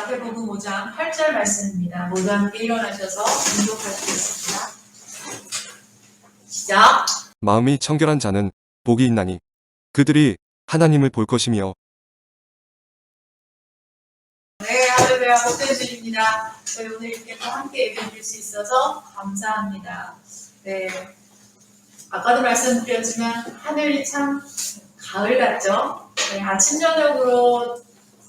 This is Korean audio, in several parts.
마태복음 5장 8절 말씀입니다. 모두 함께 일어나셔서 공독하시겠습니다. 시작! 마음이 청결한 자는 복이 있나니 그들이 하나님을 볼 것이며. 네, 할렐루야, 복된 주입니다. 저희 오늘 이렇게 또 함께 예배드릴 수 있어서 감사합니다. 네, 아까도 말씀드렸지만 하늘이 참 가을 같죠? 네, 아침 저녁으로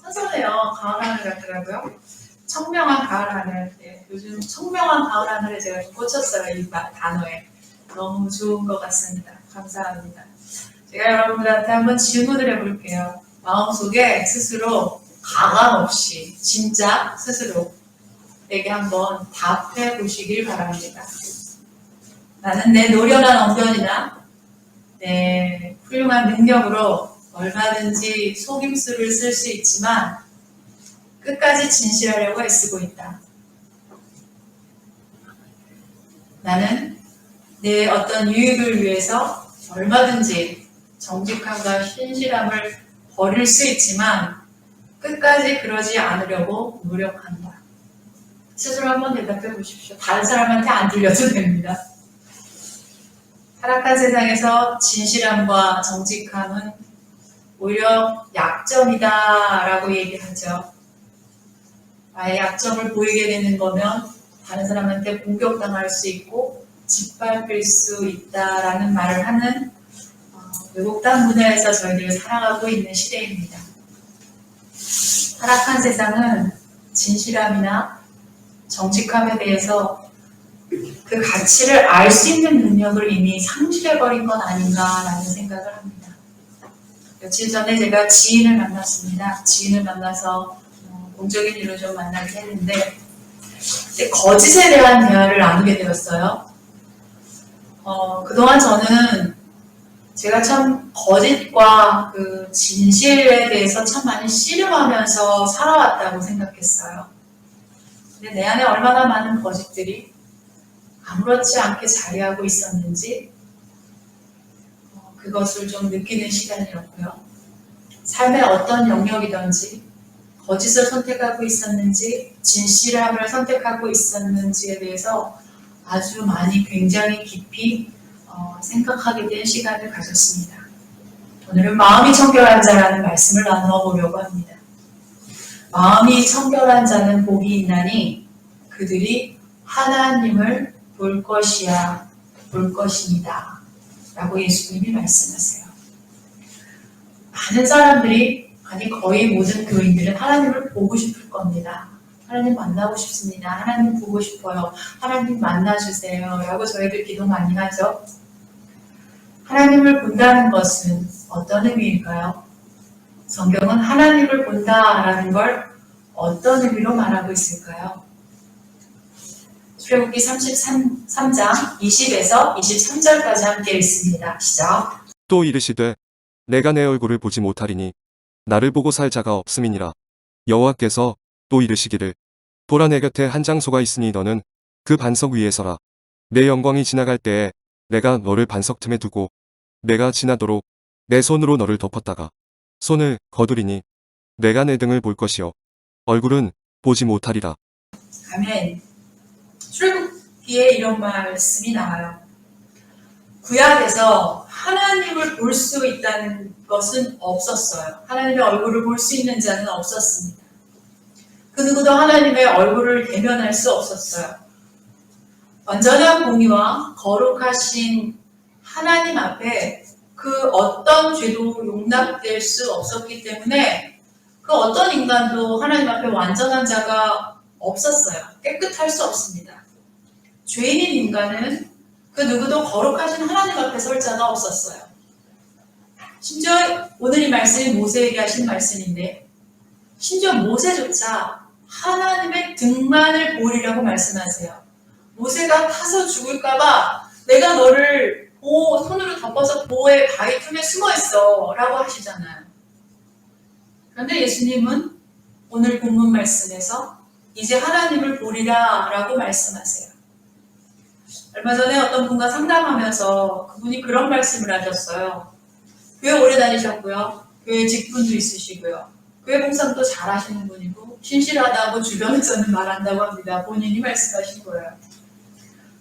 선선해요. 가을 하늘 같더라고요. 청명한 가을 하늘. 네, 요즘 청명한 가을 하늘에 제가 좀 꽂혔어요. 이 단어에. 너무 좋은 것 같습니다. 감사합니다. 제가 여러분들한테 한번 질문을 해볼게요. 마음속에 스스로 가감 없이 진짜 스스로에게 한번 답해 보시길 바랍니다. 나는 내 노련한 언변이나 내 훌륭한 능력으로 얼마든지 속임수를 쓸 수 있지만 끝까지 진실하려고 애쓰고 있다. 나는 내 어떤 유익을 위해서 얼마든지 정직함과 신실함을 버릴 수 있지만 끝까지 그러지 않으려고 노력한다. 스스로 한번 대답해 보십시오. 다른 사람한테 안 들려도 됩니다. 타락한 세상에서 진실함과 정직함은 오히려 약점이다라고 얘기하죠. 나의 약점을 보이게 되는 거면 다른 사람한테 공격당할 수 있고 짓밟힐 수 있다라는 말을 하는 외국당 문화에서 저희들이 살아가고 있는 시대입니다. 타락한 세상은 진실함이나 정직함에 대해서 그 가치를 알 수 있는 능력을 이미 상실해버린 건 아닌가라는 생각을 합니다. 며칠 전에 제가 지인을 만났습니다. 지인을 만나서 공적인 일로 좀 만나게 했는데 거짓에 대한 대화를 나누게 되었어요. 그동안 저는 제가 참 거짓과 그 진실에 대해서 참 많이 씨름하면서 살아왔다고 생각했어요. 근데 내 안에 얼마나 많은 거짓들이 아무렇지 않게 자리하고 있었는지 그것을 좀 느끼는 시간이었고요. 삶의 어떤 영역이든지 거짓을 선택하고 있었는지 진실함을 선택하고 있었는지에 대해서 아주 많이 굉장히 깊이 생각하게 된 시간을 가졌습니다. 오늘은 마음이 청결한 자라는 말씀을 나누어 보려고 합니다. 마음이 청결한 자는 복이 있나니 그들이 하나님을 볼 것이야, 볼 것입니다. 라고 예수님이 말씀하세요. 많은 사람들이, 아니 거의 모든 교인들은 하나님을 보고 싶을 겁니다. 하나님 만나고 싶습니다. 하나님 보고 싶어요. 하나님 만나주세요. 라고 저희들 기도 많이 하죠. 하나님을 본다는 것은 어떤 의미일까요? 성경은 하나님을 본다라는 걸 어떤 의미로 말하고 있을까요? 출애굽기 33장 20에서 23절까지 함께 읽습니다. 시작. 또 이르시되 내가 내 얼굴을 보지 못하리니 나를 보고 살 자가 없음이니라. 여호와께서 또 이르시기를 보라 내 곁에 한 장소가 있으니 너는 그 반석 위에 서라. 내 영광이 지나갈 때에 내가 너를 반석 틈에 두고 내가 지나도록 내 손으로 너를 덮었다가 손을 거두리니 내가 내 등을 볼 것이요 얼굴은 보지 못하리라. 아멘. 출애굽기에 이런 말씀이 나와요. 구약에서 하나님을 볼 수 있다는 것은 없었어요. 하나님의 얼굴을 볼 수 있는 자는 없었습니다. 그 누구도 하나님의 얼굴을 대면할 수 없었어요. 완전한 공의와 거룩하신 하나님 앞에 그 어떤 죄도 용납될 수 없었기 때문에 그 어떤 인간도 하나님 앞에 완전한 자가 없었어요. 깨끗할 수 없습니다. 죄인인 인간은 그 누구도 거룩하신 하나님 앞에 설 자가 없었어요. 심지어 오늘 이 말씀이 모세에게 하신 말씀인데 심지어 모세조차 하나님의 등만을 보리라고 말씀하세요. 모세가 타서 죽을까봐 내가 너를 손으로 덮어서 보호의 바위 틈에 숨어있어 라고 하시잖아요. 그런데 예수님은 오늘 본문 말씀에서 이제 하나님을 보리라 라고 말씀하세요. 얼마 전에 어떤 분과 상담하면서 그분이 그런 말씀을 하셨어요. 교회 오래 다니셨고요. 교회 직분도 있으시고요. 교회 봉사도 잘 하시는 분이고 신실하다고 주변에서는 말한다고 합니다. 본인이 말씀하신 거예요.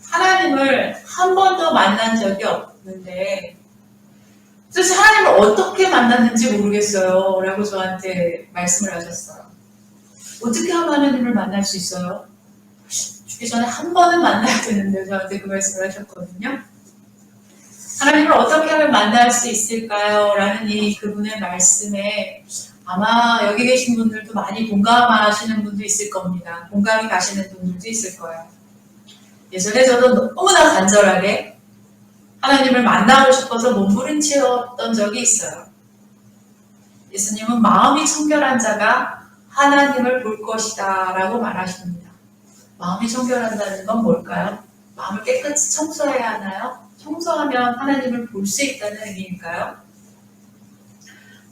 하나님을 한 번도 만난 적이 없는데 그래서 하나님을 어떻게 만났는지 모르겠어요 라고 저한테 말씀을 하셨어요. 어떻게 하면 하나님을 만날 수 있어요? 죽기 전에 한 번은 만나야 되는데 저한테 그 말씀을 하셨거든요. 하나님을 어떻게 하면 만날 수 있을까요? 라는 이 그분의 말씀에 아마 여기 계신 분들도 많이 공감하시는 분도 있을 겁니다. 공감이 가시는 분들도 있을 거예요. 예전에 저도 너무나 간절하게 하나님을 만나고 싶어서 몸부림치었던 적이 있어요. 예수님은 마음이 청결한 자가 하나님을 볼 것이다 라고 말하십니다. 마음이 청결한다는 건 뭘까요? 마음을 깨끗이 청소해야 하나요? 청소하면 하나님을 볼 수 있다는 의미일까요?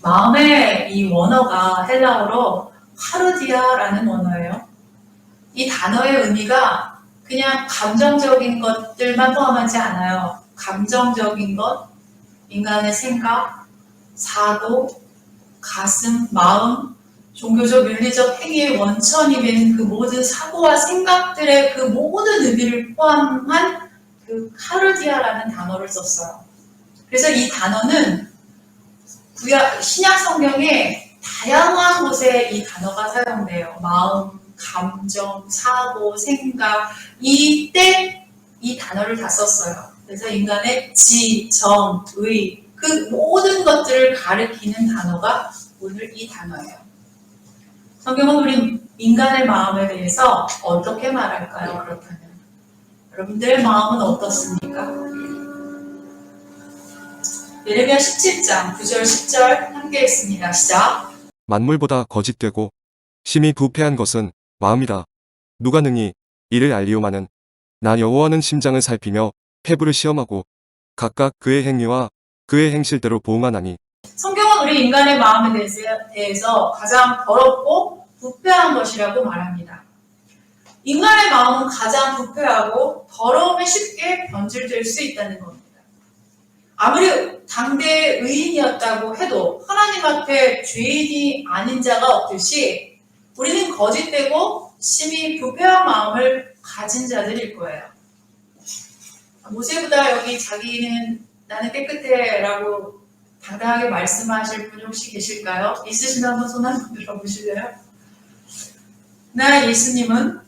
마음의 이 원어가 헬라어로 카르디아라는 원어예요. 이 단어의 의미가 그냥 감정적인 것들만 포함하지 않아요. 감정적인 것, 인간의 생각, 사고, 가슴, 마음, 종교적, 윤리적 행위의 원천이 된 그 모든 사고와 생각들의 그 모든 의미를 포함한 그 카르디아라는 단어를 썼어요. 그래서 이 단어는 신약 성경에 다양한 곳에 이 단어가 사용돼요. 마음, 감정, 사고, 생각, 이때 이 단어를 다 썼어요. 그래서 인간의 지, 정, 의, 그 모든 것들을 가리키는 단어가 오늘 이 단어예요. 성경은 우리 인간의 마음에 대해서 어떻게 말할까요? 그렇다면 여러분들의 마음은 어떻습니까? 예레미야 17장 9절 10절 함께 읽습니다. 시작. 만물보다 거짓되고 심히 부패한 것은 마음이다. 누가 능히 이를 알리오마는 나 여호와는 심장을 살피며 폐부를 시험하고 각각 그의 행위와 그의 행실대로 보응하나니. 성경은 우리 인간의 마음에 대해서 가장 더럽고 부패한 것이라고 말합니다. 인간의 마음은 가장 부패하고 더러움에 쉽게 변질될 수 있다는 겁니다. 아무리 당대의 의인이었다고 해도 하나님 앞에 죄인이 아닌 자가 없듯이 우리는 거짓되고 심히 부패한 마음을 가진 자들일 거예요. 모세보다 여기 자기는 나는 깨끗해 라고 당당하게 말씀하실 분 혹시 계실까요? 있으시면 한번 손 한번 들어보실래요? 나 예수님은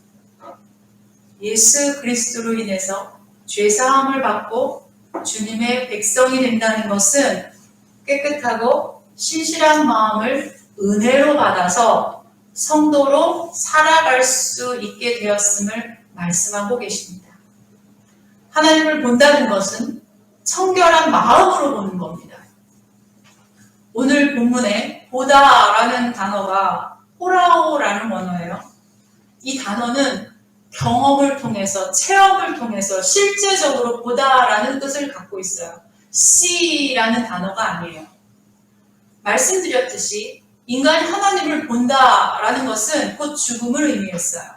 예수 그리스도로 인해서 죄사함을 받고 주님의 백성이 된다는 것은 깨끗하고 신실한 마음을 은혜로 받아서 성도로 살아갈 수 있게 되었음을 말씀하고 계십니다. 하나님을 본다는 것은 청결한 마음으로 보는 겁니다. 오늘 본문에 보다라는 단어가 호라오라는 원어예요. 이 단어는 경험을 통해서, 체험을 통해서 실제적으로 보다라는 뜻을 갖고 있어요. see라는 단어가 아니에요. 말씀드렸듯이 인간이 하나님을 본다라는 것은 곧 죽음을 의미했어요.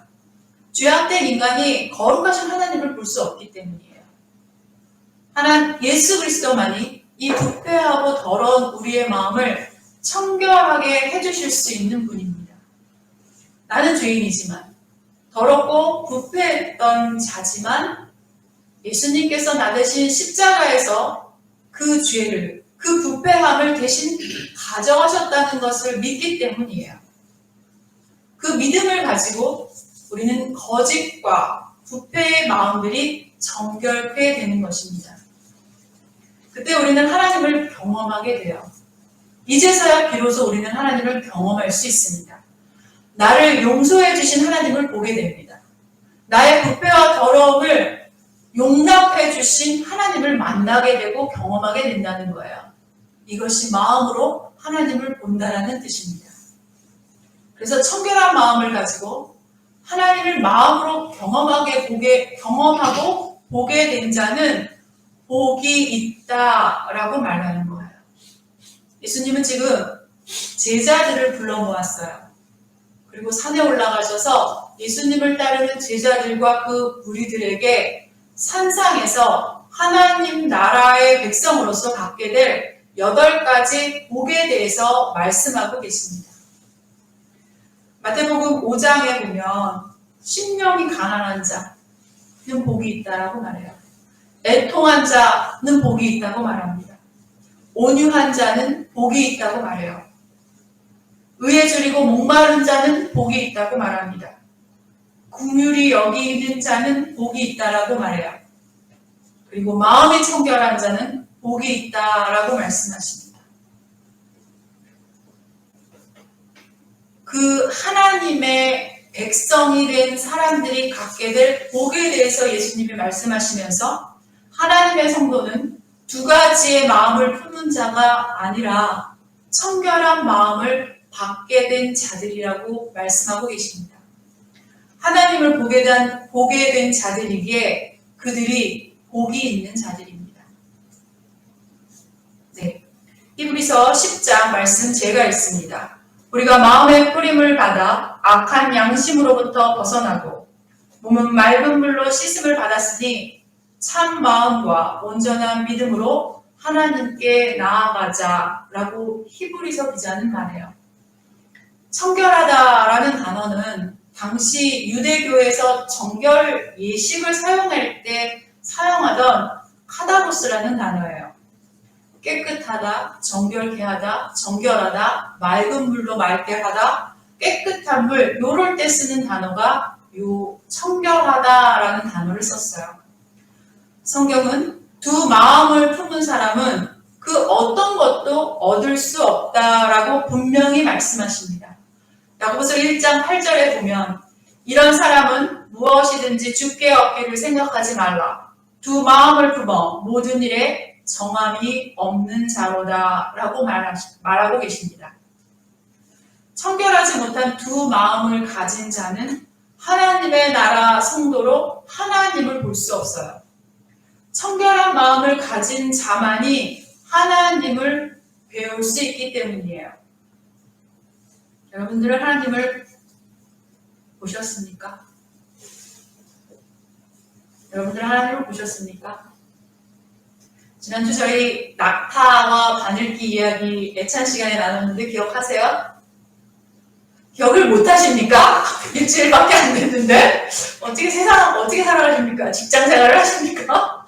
죄악된 인간이 거룩하신 하나님을 볼 수 없기 때문이에요. 예수 그리스도만이 이 부패하고 더러운 우리의 마음을 청결하게 해주실 수 있는 분입니다. 나는 죄인이지만 더럽고 부패했던 자지만 예수님께서 나 대신 십자가에서 그 죄를, 그 부패함을 대신 가져가셨다는 것을 믿기 때문이에요. 그 믿음을 가지고 우리는 거짓과 부패의 마음들이 정결케 되는 것입니다. 그때 우리는 하나님을 경험하게 돼요. 이제서야 비로소 우리는 하나님을 경험할 수 있습니다. 나를 용서해 주신 하나님을 보게 됩니다. 나의 부패와 더러움을 용납해 주신 하나님을 만나게 되고 경험하게 된다는 거예요. 이것이 마음으로 하나님을 본다라는 뜻입니다. 그래서 청결한 마음을 가지고 하나님을 마음으로 경험하고 보게 된 자는 복이 있다라고 말하는 거예요. 예수님은 지금 제자들을 불러 모았어요. 그리고 산에 올라가셔서 예수님을 따르는 제자들과 그 무리들에게 산상에서 하나님 나라의 백성으로서 갖게 될 8가지 복에 대해서 말씀하고 계십니다. 마태복음 5장에 보면 심령이 가난한 자는 복이 있다라고 말해요. 애통한 자는 복이 있다고 말합니다. 온유한 자는 복이 있다고 말해요. 의에 줄이고 목마른 자는 복이 있다고 말합니다. 긍휼히 여기는 자는 복이 있다라고 말해요. 그리고 마음이 청결한 자는 복이 있다라고 말씀하십니다. 그 하나님의 백성이 된 사람들이 갖게 될 복에 대해서 예수님이 말씀하시면서 하나님의 성도는 두 가지의 마음을 품은 자가 아니라 청결한 마음을 받게 된 자들이라고 말씀하고 계십니다. 하나님을 보게 된 자들이기에 그들이 복이 있는 자들입니다. 네, 히브리서 10장 말씀 제가 읽습니다. 우리가 마음의 뿌림을 받아 악한 양심으로부터 벗어나고 몸은 맑은 물로 씻음을 받았으니 참 마음과 온전한 믿음으로 하나님께 나아가자라고 히브리서 기자는 말해요. 청결하다라는 단어는 당시 유대교에서 정결 예식을 사용할 때 사용하던 카다로스라는 단어예요. 깨끗하다, 정결케 하다, 정결하다, 맑은 물로 맑게 하다, 깨끗한 물, 요럴 때 쓰는 단어가 요 청결하다라는 단어를 썼어요. 성경은 두 마음을 품은 사람은 그 어떤 것도 얻을 수 없다라고 분명히 말씀하십니다. 야고보서 1장 8절에 보면 이런 사람은 무엇이든지 주께 얻기를 생각하지 말라. 두 마음을 품어 모든 일에 정함이 없는 자로다 라고 말하고 계십니다. 청결하지 못한 두 마음을 가진 자는 하나님의 나라 성도로 하나님을 볼 수 없어요. 청결한 마음을 가진 자만이 하나님을 배울 수 있기 때문이에요. 여러분들은 하나님을 보셨습니까? 여러분들은 하나님을 보셨습니까? 지난주 저희 낙타와 바늘기 이야기 애찬 시간에 나눴는데 기억하세요? 기억을 못 하십니까? 일주일밖에 안 됐는데 어떻게 살아가십니까? 직장 생활을 하십니까?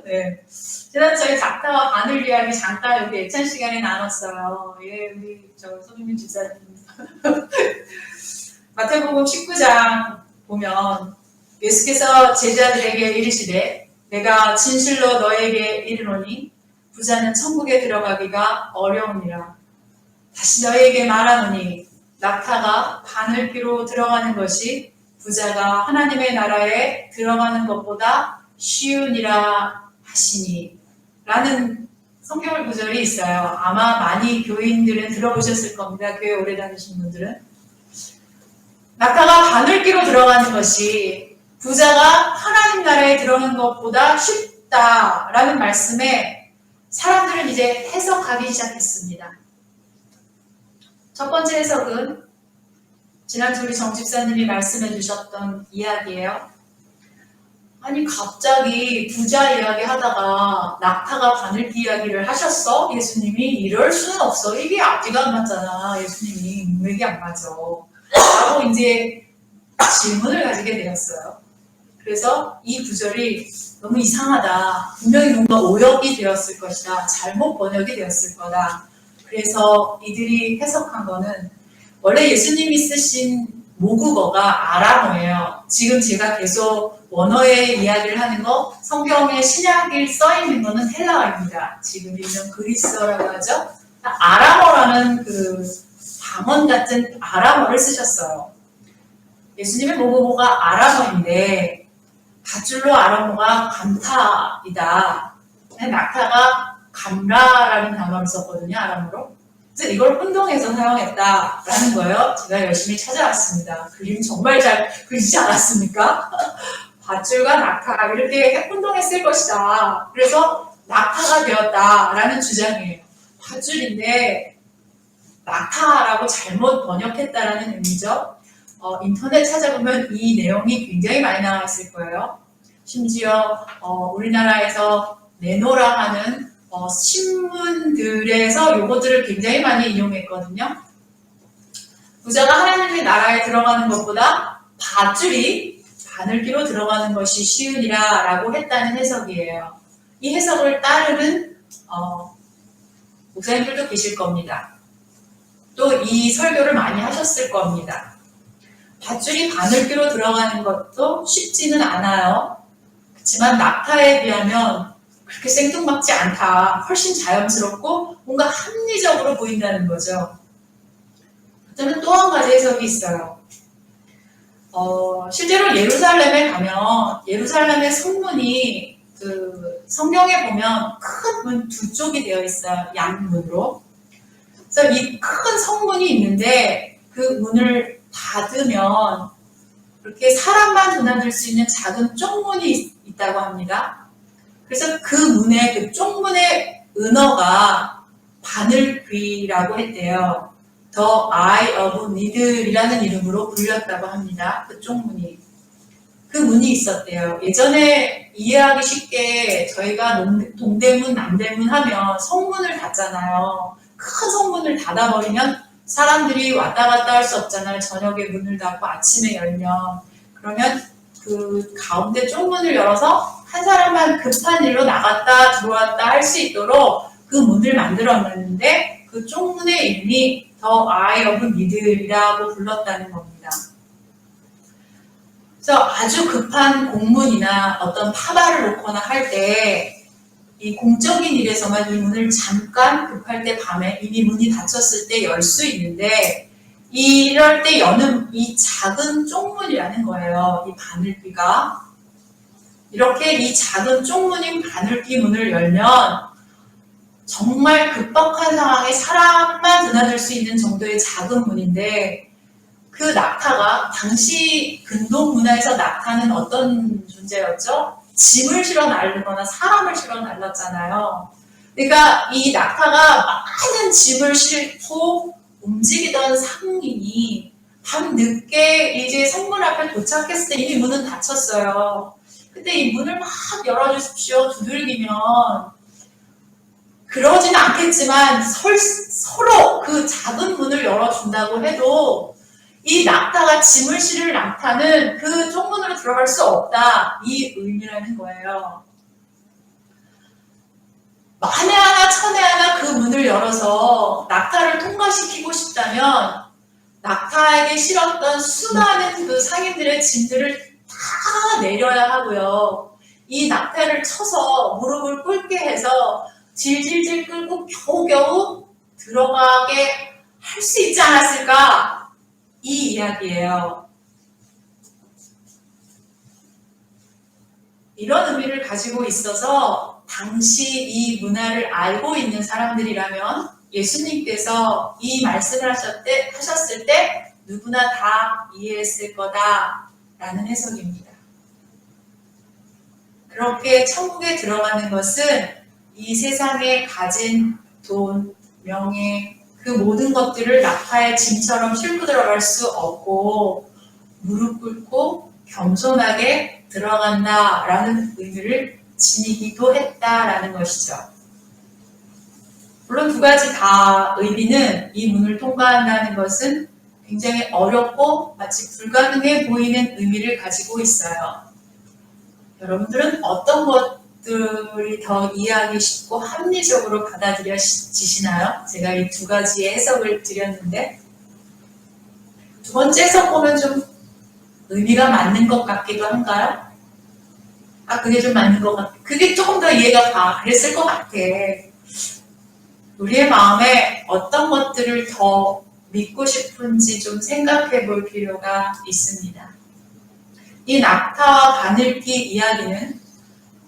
네. 지난 저희 낙타와 바늘 이야기 잠깐 여기 애찬 시간에 나눴어요. 예, 우리 손흥민 집사님. 마태복음 19장 보면 예수께서 제자들에게 이르시되 내가 진실로 너에게 이르노니 부자는 천국에 들어가기가 어려우니라. 다시 너에게 말하노니 낙타가 바늘귀로 들어가는 것이 부자가 하나님의 나라에 들어가는 것보다 쉬우니라 하시니 라는 성경 구절이 있어요. 아마 많이 교인들은 들어보셨을 겁니다. 교회 오래 다니신 분들은. 낙타가 바늘귀로 들어가는 것이 부자가 하나님 나라에 들어가는 것보다 쉽다라는 말씀에 사람들은 이제 해석하기 시작했습니다. 첫 번째 해석은 지난주 우리 정 집사님이 말씀해 주셨던 이야기예요. 아니 갑자기 부자 이야기 하다가 낙타가 바늘귀 이야기를 하셨어? 예수님이 이럴 수는 없어. 이게 앞뒤가 안 맞잖아. 예수님이 왜 이게 안 맞아? 라고 이제 질문을 가지게 되었어요. 그래서 이 구절이 너무 이상하다. 분명히 뭔가 오역이 되었을 것이다. 잘못 번역이 되었을 거다. 그래서 이들이 해석한 거는 원래 예수님이 쓰신 모국어가 아람어예요. 지금 제가 계속 원어의 이야기를 하는 거 성경에 신약일 써있는 거는 헬라어입니다. 지금 일명 그리스어라고 하죠. 아람어라는 그 방언 같은 아람어를 쓰셨어요. 예수님의 모국어가 아람어인데 밧줄로 아람어가 감타이다. 낙타가 감라라는 단어를 썼거든요. 아람어로. 그래서 이걸 혼동해서 사용했다라는 거예요. 제가 열심히 찾아왔습니다. 그림 정말 잘 그리지 않았습니까? 밧줄과 낙타 이렇게 혼동했을 것이다. 그래서 낙타가 되었다라는 주장이에요. 밧줄인데 낙타라고 잘못 번역했다라는 의미죠. 인터넷 찾아보면 이 내용이 굉장히 많이 나와 있을 거예요. 심지어 우리나라에서 내노라 하는 신문들에서 요것들을 굉장히 많이 이용했거든요. 부자가 하나님의 나라에 들어가는 것보다 밧줄이 바늘기로 들어가는 것이 쉬우니라 라고 했다는 해석이에요. 이 해석을 따르는 목사님들도 계실 겁니다. 또 이 설교를 많이 하셨을 겁니다. 밧줄이 바늘기로 들어가는 것도 쉽지는 않아요. 그렇지만 낙타에 비하면 그렇게 생뚱맞지 않다. 훨씬 자연스럽고 뭔가 합리적으로 보인다는 거죠. 그다음에 또 한 가지 해석이 있어요. 실제로 예루살렘에 가면 예루살렘의 성문이 그 성경에 보면 큰 문 두 쪽이 되어 있어요. 양문으로. 그래서 이 큰 성문이 있는데 그 문을 닫으면 그렇게 사람만 드나들 수 있는 작은 쪽문이 있다고 합니다. 그래서 그 문의 그 쪽문의 은어가 바늘귀라고 했대요. The Eye of Needle이라는 이름으로 불렸다고 합니다. 그 쪽문이. 그 문이 있었대요. 예전에 이해하기 쉽게 저희가 동대문, 남대문 하면 성문을 닫잖아요. 큰 성문을 닫아버리면 사람들이 왔다 갔다 할 수 없잖아요. 저녁에 문을 닫고 아침에 열면. 그러면 그 가운데 쪽문을 열어서 한 사람만 급한 일로 나갔다 들어왔다 할 수 있도록 그 문을 만들었는데 그 쪽문의 이름이 The Eye of Needle이라고 불렀다는 겁니다. 그래서 아주 급한 공문이나 어떤 파발을 놓거나 할 때 이 공적인 일에서만 이 문을 잠깐 급할 때 밤에 이미 문이 닫혔을 때 열 수 있는데 이럴 때 여는 이 작은 쪽문이라는 거예요. 이 바늘귀가. 이렇게 이 작은 쪽문인 바늘귀 문을 열면 정말 급박한 상황에 사람만 드나들 수 있는 정도의 작은 문인데 그 낙타가 당시 근동 문화에서 낙타는 어떤 존재였죠? 짐을 실어 날르거나 사람을 실어 날랐잖아요. 그러니까 이 낙타가 많은 짐을 싣고 움직이던 상인이 밤 늦게 이제 성문 앞에 도착했을 때 이미 문은 닫혔어요. 근데 이 문을 막 열어주십시오 두들기면 그러지는 않겠지만 서로 그 작은 문을 열어준다고 해도 이 낙타가 짐을 실을 낙타는 그 쪽문으로 들어갈 수 없다. 이 의미라는 거예요. 만에 하나 천에 하나 그 문을 열어서 낙타를 통과시키고 싶다면 낙타에게 실었던 수많은 그 상인들의 짐들을 다 내려야 하고요. 이 낙타를 쳐서 무릎을 꿇게 해서 질질질 끌고 겨우겨우 들어가게 할 수 있지 않았을까? 이 이야기예요. 이런 의미를 가지고 있어서 당시 이 문화를 알고 있는 사람들이라면 예수님께서 이 말씀을 하셨을 때 누구나 다 이해했을 거다라는 해석입니다. 그렇게 천국에 들어가는 것은 이 세상에 가진 돈, 명예, 그 모든 것들을 낙타의 짐처럼 싣고 들어갈 수 없고 무릎 꿇고 겸손하게 들어간다라는 의미를 지니기도 했다라는 것이죠. 물론 두 가지 다 의미는 이 문을 통과한다는 것은 굉장히 어렵고 마치 불가능해 보이는 의미를 가지고 있어요. 여러분들은 어떤 것들이 더 이해하기 쉽고 합리적으로 받아들여지시나요? 제가 이 두 가지의 해석을 드렸는데 두 번째 해석 보면 좀 의미가 맞는 것 같기도 한가요? 그게 좀 맞는 것 같아. 그게 조금 더 이해가 그랬을 것 같아. 우리의 마음에 어떤 것들을 더 믿고 싶은지 좀 생각해 볼 필요가 있습니다. 이 낙타와 바늘귀 이야기는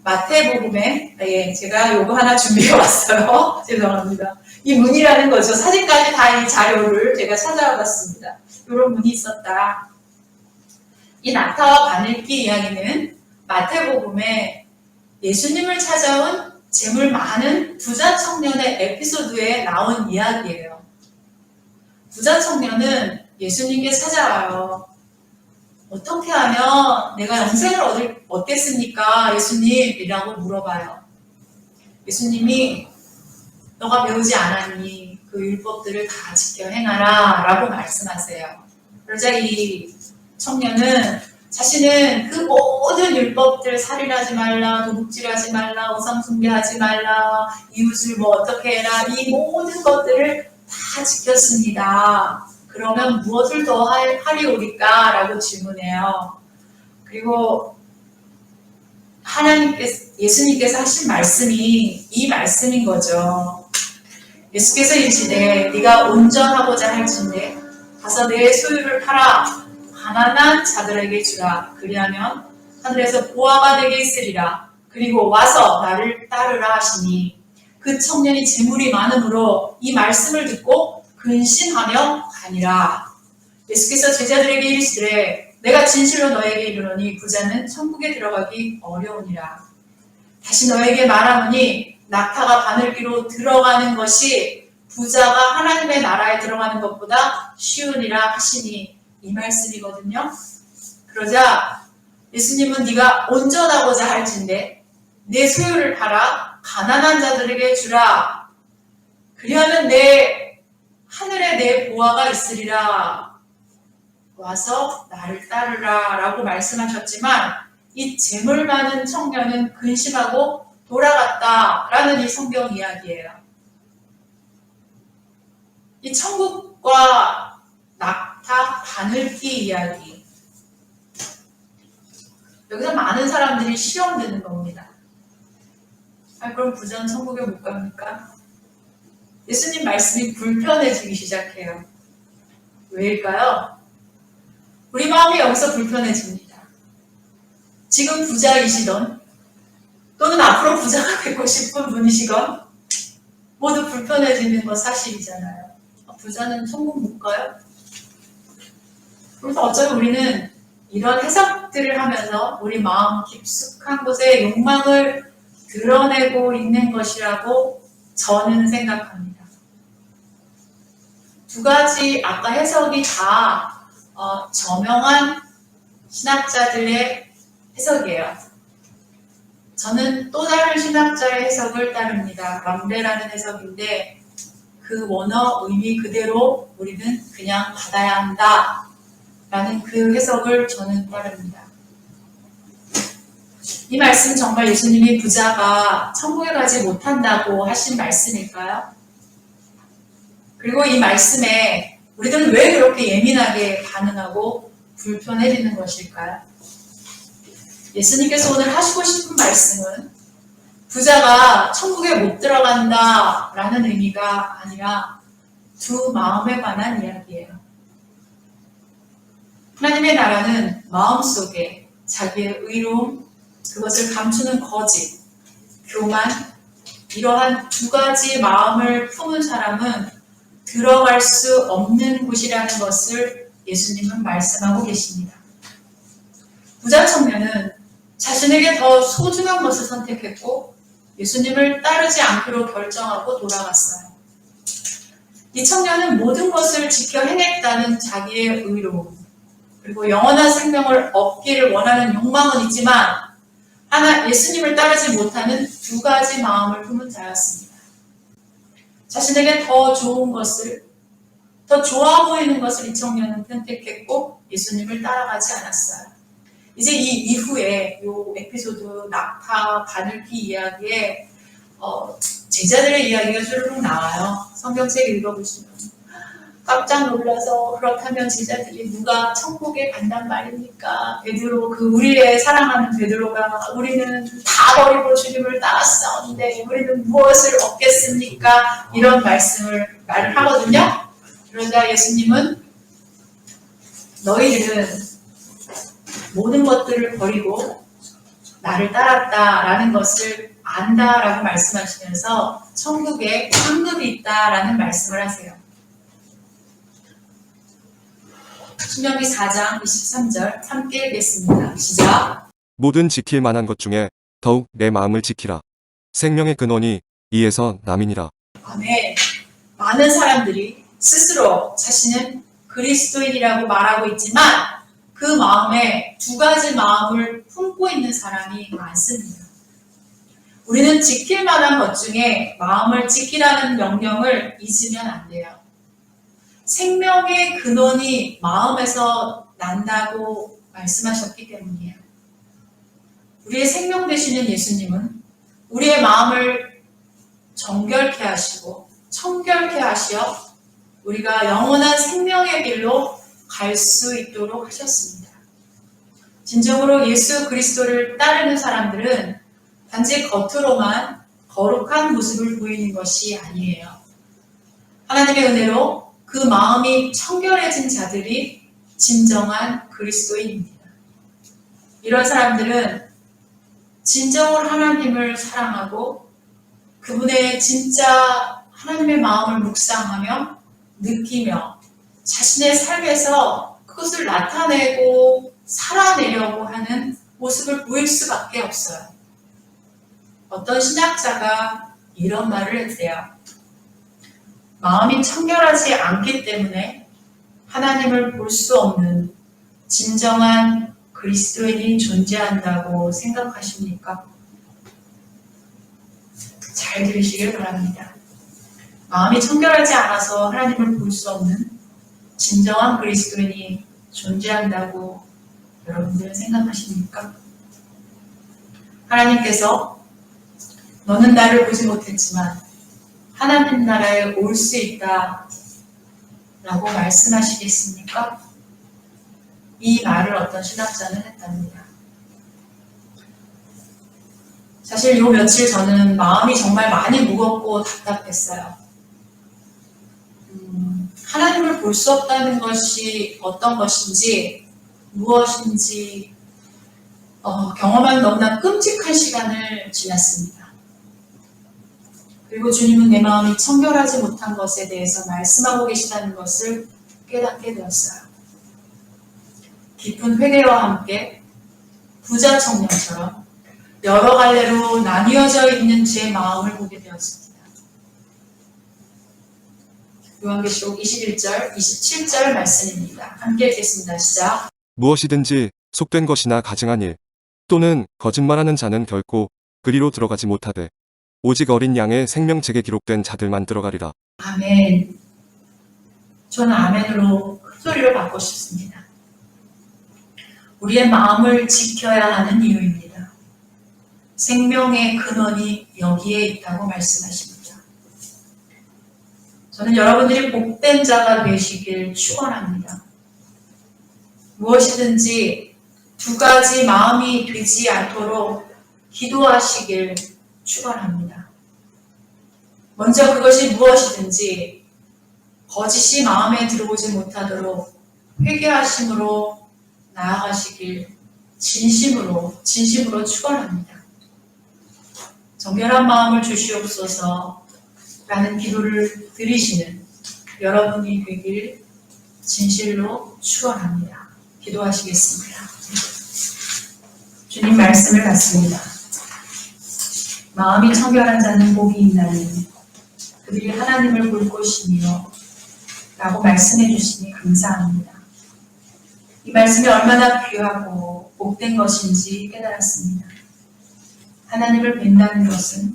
마태복음에 제가 요거 하나 준비해 왔어요. 죄송합니다. 이 문이라는 거죠. 사진까지 다 이 자료를 제가 찾아와 봤습니다. 이런 문이 있었다. 이 낙타와 바늘귀 이야기는 마태복음에 예수님을 찾아온 재물 많은 부자 청년의 에피소드에 나온 이야기예요. 부자 청년은 예수님께 찾아와요. 어떻게 하면 내가 영생을 얻겠습니까? 예수님이라고 물어봐요. 예수님이 너가 배우지 않았니? 그 율법들을 다 지켜 행하라 라고 말씀하세요. 그러자 이 청년은 자신은 그 모든 율법들, 살인하지 말라, 도둑질하지 말라, 우상 숭배하지 말라, 이웃을 뭐 어떻게 해라, 이 모든 것들을 다 지켰습니다. 그러면 무엇을 더 하리오리까? 라고 질문해요. 그리고 예수님께서 하신 말씀이 이 말씀인 거죠. 예수께서 이르시되 네가 온전하고자 할진대 가서 내 소유를 팔아 가난한 자들에게 주라. 그리하면 하늘에서 보화가 되게 있으리라. 그리고 와서 나를 따르라 하시니 그 청년이 재물이 많으므로 이 말씀을 듣고 근심하며 가니라. 예수께서 제자들에게 이르시되 내가 진실로 너에게 이르노니 부자는 천국에 들어가기 어려우니라. 다시 너에게 말하노니 낙타가 바늘귀로 들어가는 것이 부자가 하나님의 나라에 들어가는 것보다 쉬우니라 하시니 이 말씀이거든요. 그러자 예수님은 네가 온전하고자 할진대 내 소유를 팔아 가난한 자들에게 주라. 그리하면 하늘에 내 보화가 있으리라. 와서 나를 따르라 라고 말씀하셨지만 이 재물 많은 청년은 근심하고 돌아갔다라는 이 성경 이야기예요. 이 천국과 낙타 바늘기 이야기. 여기서 많은 사람들이 시험 드는 겁니다. 그럼 부자는 천국에 못 갑니까? 예수님 말씀이 불편해지기 시작해요. 왜일까요? 우리 마음이 여기서 불편해집니다. 지금 부자이시던 또는 앞으로 부자가 되고 싶은 분이시건 모두 불편해지는 건 사실이잖아요. 부자는 천국 못 가요? 그래서 어차피 우리는 이런 해석들을 하면서 우리 마음 깊숙한 곳에 욕망을 드러내고 있는 것이라고 저는 생각합니다. 두 가지 아까 해석이 다 저명한 신학자들의 해석이에요. 저는 또 다른 신학자의 해석을 따릅니다. 람데라는 해석인데 그 원어 의미 그대로 우리는 그냥 받아야 한다 라는 그 해석을 저는 따릅니다. 이 말씀 정말 예수님이 부자가 천국에 가지 못한다고 하신 말씀일까요? 그리고 이 말씀에 우리들은 왜 그렇게 예민하게 반응하고 불편해지는 것일까요? 예수님께서 오늘 하시고 싶은 말씀은 부자가 천국에 못 들어간다 라는 의미가 아니라 두 마음에 관한 이야기예요. 하나님의 나라는 마음속에 자기의 의로움, 그것을 감추는 거짓, 교만, 이러한 두 가지 마음을 품은 사람은 들어갈 수 없는 곳이라는 것을 예수님은 말씀하고 계십니다. 부자 청년은 자신에게 더 소중한 것을 선택했고 예수님을 따르지 않기로 결정하고 돌아갔어요. 이 청년은 모든 것을 지켜 해냈다는 자기의 의로움, 그리고 영원한 생명을 얻기를 원하는 욕망은 있지만 예수님을 따르지 못하는 두 가지 마음을 품은 자였습니다. 자신에게 더 좋은 것을, 더 좋아 보이는 것을 이 청년은 선택했고 예수님을 따라가지 않았어요. 이제 이 이후에 이 에피소드 낙타 바늘기 이야기에 제자들의 이야기가 주르륵 나와요. 성경책 읽어보시면 깜짝 놀라서 그렇다면 제자들이 누가 천국에 간단 말입니까? 베드로, 우리의 사랑하는 베드로가 우리는 다 버리고 주님을 따랐사온데 우리는 무엇을 얻겠습니까? 이런 말을 하거든요. 그러자 예수님은 너희들은 모든 것들을 버리고 나를 따랐다라는 것을 안다라고 말씀하시면서 천국에 상급이 있다라는 말씀을 하세요. 신명기 4장 23절 함께 읽겠습니다. 시작. 모든 지킬 만한 것 중에 더욱 내 마음을 지키라. 생명의 근원이 이에서 남이니라. 아멘. 많은 사람들이 스스로 자신은 그리스도인이라고 말하고 있지만 그 마음에 두 가지 마음을 품고 있는 사람이 많습니다. 우리는 지킬 만한 것 중에 마음을 지키라는 명령을 잊으면 안 돼요. 생명의 근원이 마음에서 난다고 말씀하셨기 때문이에요. 우리의 생명 되시는 예수님은 우리의 마음을 정결케 하시고 청결케 하시어 우리가 영원한 생명의 길로 갈 수 있도록 하셨습니다. 진정으로 예수 그리스도를 따르는 사람들은 단지 겉으로만 거룩한 모습을 보이는 것이 아니에요. 하나님의 은혜로 그 마음이 청결해진 자들이 진정한 그리스도인입니다. 이런 사람들은 진정으로 하나님을 사랑하고 그분의 진짜 하나님의 마음을 묵상하며 느끼며 자신의 삶에서 그것을 나타내고 살아내려고 하는 모습을 보일 수밖에 없어요. 어떤 신학자가 이런 말을 했대요. 마음이 청결하지 않기 때문에 하나님을 볼 수 없는 진정한 그리스도인이 존재한다고 생각하십니까? 잘 들으시길 바랍니다. 마음이 청결하지 않아서 하나님을 볼 수 없는 진정한 그리스도인이 존재한다고 여러분들은 생각하십니까? 하나님께서 너는 나를 보지 못했지만 하나님 나라에 올 수 있다 라고 말씀하시겠습니까? 이 말을 어떤 신학자는 했답니다. 사실 요 며칠 저는 마음이 정말 많이 무겁고 답답했어요. 하나님을 볼 수 없다는 것이 어떤 것인지 무엇인지 경험한 너무나 끔찍한 시간을 지났습니다. 그리고 주님은 내 마음이 청결하지 못한 것에 대해서 말씀하고 계시다는 것을 깨닫게 되었어요. 깊은 회개와 함께 부자 청년처럼 여러 갈래로 나뉘어져 있는 제 마음을 보게 되었습니다. 요한계시록 21절, 27절 말씀입니다. 함께 읽겠습니다. 시작. 무엇이든지 속된 것이나 가증한 일 또는 거짓말하는 자는 결코 그리로 들어가지 못하되 오직 어린 양의 생명책에 기록된 자들만 들어가리라. 아멘. 저는 아멘으로 큰 소리로 받고 싶습니다. 우리의 마음을 지켜야 하는 이유입니다. 생명의 근원이 여기에 있다고 말씀하십니다. 저는 여러분들이 복된 자가 되시길 축원합니다. 무엇이든지 두 가지 마음이 되지 않도록 기도하시길 축원합니다. 먼저 그것이 무엇이든지 거짓이 마음에 들어오지 못하도록 회개하심으로 나아가시길 진심으로 축원합니다. 정결한 마음을 주시옵소서 라는 기도를 드리시는 여러분이 되길 진실로 축원합니다. 기도하시겠습니다. 주님 말씀을 받습니다. 마음이 청결한 자는 복이 있나니 그들이 하나님을 볼 것이며 라고 말씀해 주시니 감사합니다. 이 말씀이 얼마나 귀하고 복된 것인지 깨달았습니다. 하나님을 뵌다는 것은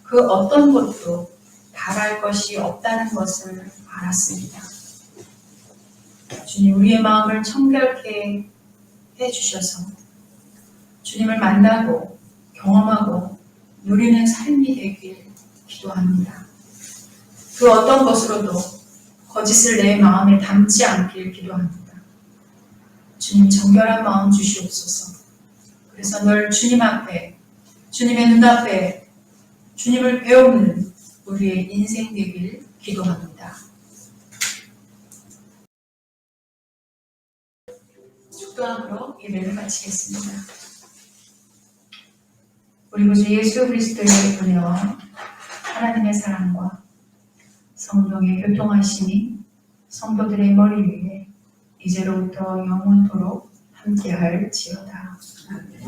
그 어떤 것도 바랄 것이 없다는 것을 알았습니다. 주님, 우리의 마음을 청결케 해주셔서 주님을 만나고 경험하고 누리는 삶이 되길 기도합니다. 그 어떤 것으로도 거짓을 내 마음에 담지 않길 기도합니다. 주님, 정결한 마음 주시옵소서. 그래서 늘 주님 앞에, 주님의 눈앞에 주님을 배우는 우리의 인생 되길 기도합니다. 축도함으로 예배를 마치겠습니다. 우리 구주 예수 그리스도의 은혜와 하나님의 사랑과 성령의 교통하심이 성도들의 머리 위에 이제로부터 영원토록 함께할지어다. 아멘.